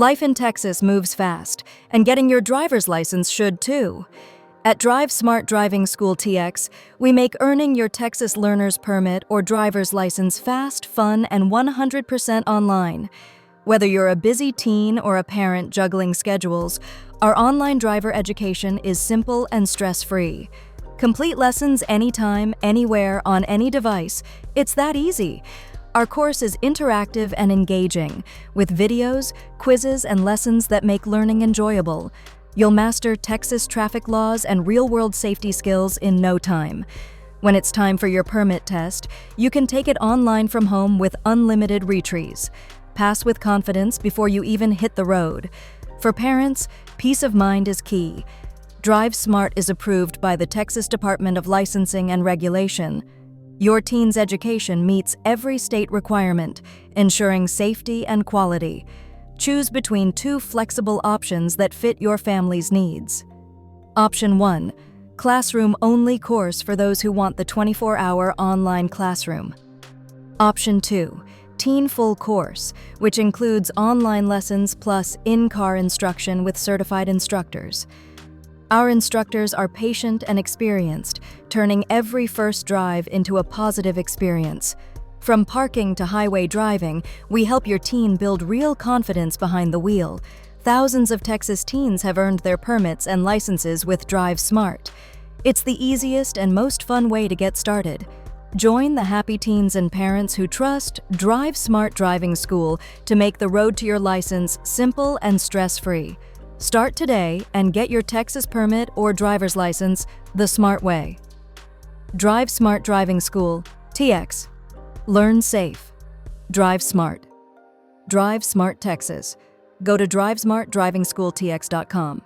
Life in Texas moves fast, and getting your driver's license should too. At Drive Smart Driving School TX, we make earning your Texas learner's permit or driver's license fast, fun, and 100% online. Whether you're a busy teen or a parent juggling schedules, our online driver education is simple and stress-free. Complete lessons anytime, anywhere, on any device. It's that easy. Our course is interactive and engaging, with videos, quizzes, and lessons that make learning enjoyable. You'll master Texas traffic laws and real-world safety skills in no time. When it's time for your permit test, you can take it online from home with unlimited retries. Pass with confidence before you even hit the road. For parents, peace of mind is key. Drive Smart is approved by the Texas Department of Licensing and Regulation. Your teen's education meets every state requirement, ensuring safety and quality. Choose between two flexible options that fit your family's needs. Option 1, classroom-only course for those who want the 24-hour online classroom. Option 2, teen full course, which includes online lessons plus in-car instruction with certified instructors. Our instructors are patient and experienced, turning every first drive into a positive experience. From parking to highway driving, we help your teen build real confidence behind the wheel. Thousands of Texas teens have earned their permits and licenses with Drive Smart. It's the easiest and most fun way to get started. Join the happy teens and parents who trust Drive Smart Driving School to make the road to your license simple and stress-free. Start today and get your Texas permit or driver's license the smart way. Drive Smart Driving School, TX. Learn safe. Drive Smart. Drive Smart Texas. Go to drivesmartdrivingschooltx.com.